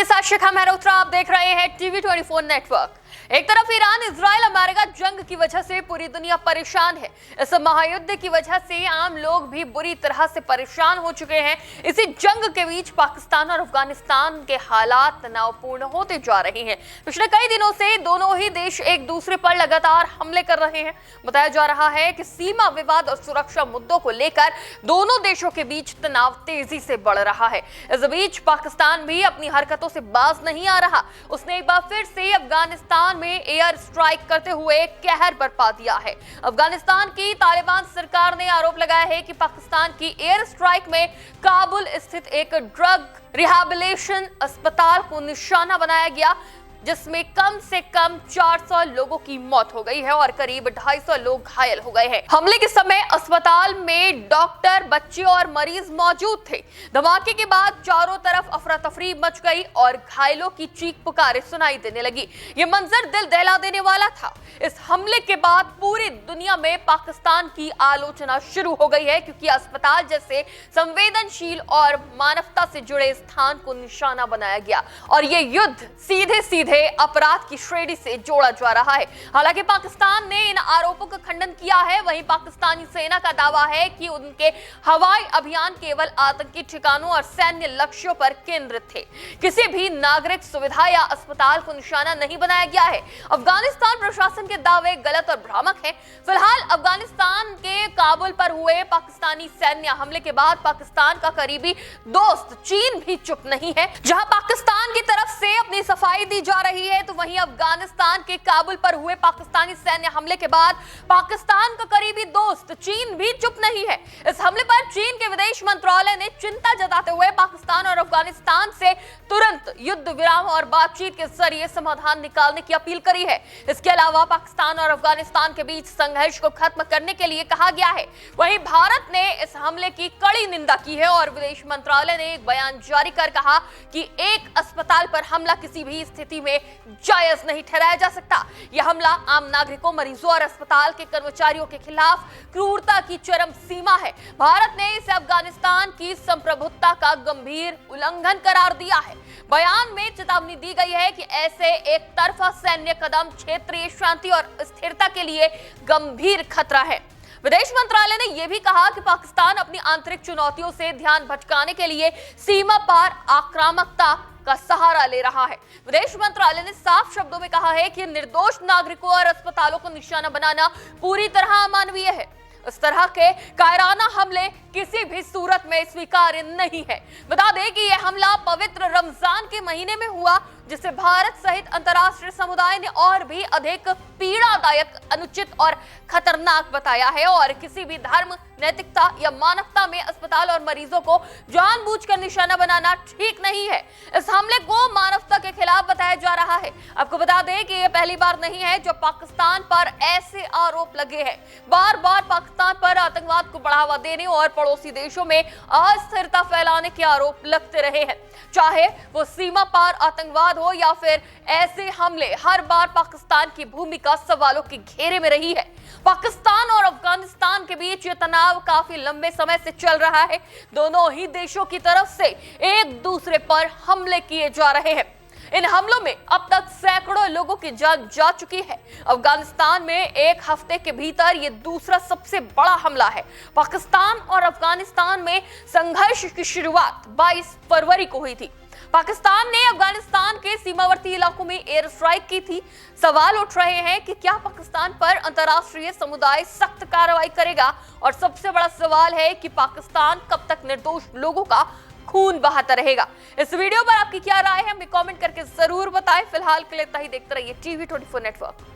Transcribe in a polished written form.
आपके साथ शिखा मेहरोत्रा। आप देख रहे हैं टीवी 24 नेटवर्क। एक तरफ ईरान इजराइल अमेरिका जंग की वजह से पूरी दुनिया परेशान है। इस महायुद्ध की वजह से आम लोग भी बुरी तरह से परेशान हो चुके हैं। इसी जंग के बीच पाकिस्तान और अफगानिस्तान के हालात तनावपूर्ण होते जा रहे हैं। पिछले कई दिनों से दोनों ही देश एक दूसरे पर लगातार हमले कर रहे हैं। बताया जा रहा है कि सीमा विवाद और सुरक्षा मुद्दों को लेकर दोनों देशों के बीच तनाव तेजी से बढ़ रहा है। इस बीच पाकिस्तान भी अपनी हरकतों से बाज नहीं आ रहा। उसने एक बार फिर से अफगानिस्तान में एयर स्ट्राइक करते हुए कहर बरपा दिया है। अफगानिस्तान की तालिबान सरकार ने आरोप लगाया है कि पाकिस्तान की एयर स्ट्राइक में काबुल स्थित एक ड्रग रिहैबिलिटेशन अस्पताल को निशाना बनाया गया, जिसमें कम से कम 400 लोगों की मौत हो गई है और करीब 250 लोग घायल हो गए हैं। हमले के समय अस्पताल में डॉक्टर, बच्चे और मरीज मौजूद थे। धमाके के बाद चारों तरफ अफरा तफरी मच गई और घायलों की चीख पुकारें सुनाई देने लगी। ये मंजर दिल दहला देने वाला था। इस हमले के बाद पूरी दुनिया में पाकिस्तान की आलोचना शुरू हो गई है, क्योंकि अस्पताल जैसे संवेदनशील और मानवता से जुड़े स्थान को निशाना बनाया गया और ये युद्ध सीधे सीधे अपराध की श्रेणी से जोड़ा जा रहा है। हालांकि पाकिस्तान ने इन आरोपों का खंडन किया है। वहीं पाकिस्तानी सेना का दावा है कि उनके हवाई अभियान केवल आतंकी ठिकानों और सैन्य लक्ष्यों पर केंद्रित थे। किसी भी नागरिक सुविधा या अस्पताल को निशाना नहीं बनाया गया है। अफगानिस्तान प्रशासन के दावे गलत और भ्रामक हैं। फिलहाल अफगानिस्तान के काबुल पर हुए पाकिस्तानी सैन्य हमले के बाद पाकिस्तान का करीबी दोस्त चीन भी चुप नहीं है। जहां पाकिस्तान की तरफ से अपनी सफाई दी जा रही है, तो वहीं अफगानिस्तान के काबुल पर हुए पाकिस्तानी सैन्य हमले के बाद पाकिस्तान का करीबी दोस्त चीन भी चुप नहीं है। इस हमले पर चीन के विदेश मंत्रालय ने चिंता जताते हुए पाकिस्तान और अफगानिस्तान से तुरंत युद्ध विराम और बातचीत के जरिए समाधान निकालने की अपील करी है। इसके अलावा पाकिस्तान और अफगानिस्तान के बीच संघर्ष को खत्म करने के लिए कहा गया है। वहीं भारत ने इस हमले की कड़ी निंदा की है और विदेश मंत्रालय ने एक बयान जारी कर कहा कि एक अस्पताल पर हमला किसी भी स्थिति में जायज नहीं ठहराया जा सकता। यह हमला आम नागरिकों, मरीजों और अस्पताल के कर्मचारियों के खिलाफ क्रूरता की चरम सीमा है। भारत ने इसे अफगानिस्तान की संप्रभुता का गंभीर उल्लंघन करार दिया है। बयान में चेतावनी दी गई है कि ऐसे एक तरफा सैन्य कदम क्षेत्रीय शांति और स्थिरता के लिए गंभीर खतरा है। विदेश मंत्रालय ने यह भी कहा कि पाकिस्तान अपनी आंतरिक चुनौतियों से ध्यान भटकाने के लिए सीमा पार आक्रामकता का सहारा ले रहा है। विदेश मंत्रालय ने साफ शब्दों में कहा है कि निर्दोष नागरिकों और अस्पतालों को निशाना बनाना पूरी तरह अमानवीय है। इस तरह के कायराना हमले किसी भी सूरत में स्वीकार्य नहीं है। बता दें कि यह हमला पवित्र रमजान के महीने में हुआ, जिसे भारत सहित अंतर्राष्ट्रीय समुदाय ने और भी अधिक पीड़ादायक, अनुचित और खतरनाक बताया है और किसी भी धर्म, नैतिकता या मानवता में अस्पताल और मरीजों को जानबूझकर निशाना बनाना ठीक नहीं है। इस हमले को मानवता के खिलाफ बताया जा रहा है। आपको बता दें कि यह पहली बार नहीं है जब पाकिस्तान पर ऐसे आरोप लगे हैं। बार बार पाकिस्तान पर आतंकवाद को बढ़ावा देने और पड़ोसी देशों में अस्थिरता फैलाने के आरोप लगते रहे हैं। चाहे वो सीमा पार आतंकवाद हो या फिर ऐसे हमले, हर बार पाकिस्तान की भूमिका सवालों के घेरे में रही है। पाकिस्तान और अफगानिस्तान के बीच ये तनाव काफी लंबे समय से चल रहा है। दोनों ही देशों की तरफ से एक दूसरे पर हमले किए जा रहे हैं। इन हमलों में अब तक सैकड़ों लोगों की जान जा चुकी है। अफगानिस्तान में एक हफ्ते के भीतर यह दूसरा सबसे बड़ा हमला है। पाकिस्तान और अफगानिस्तान में संघर्ष की शुरुआत 22 फरवरी को हुई थी। पाकिस्तान ने अफगानिस्तान के सीमावर्ती इलाकों में एयर स्ट्राइक की थी। सवाल उठ रहे हैं कि क्या पाकिस्तान पर अंतर्राष्ट्रीय समुदाय सख्त कार्रवाई करेगा, और सबसे बड़ा सवाल है कि पाकिस्तान कब तक निर्दोष लोगों का खून बहाता रहेगा। इस वीडियो पर आपकी क्या राय है, हमें कमेंट करके जरूर बताएं। फिलहाल के लिए इतना ही। देखते रहिए टीवी 24 नेटवर्क।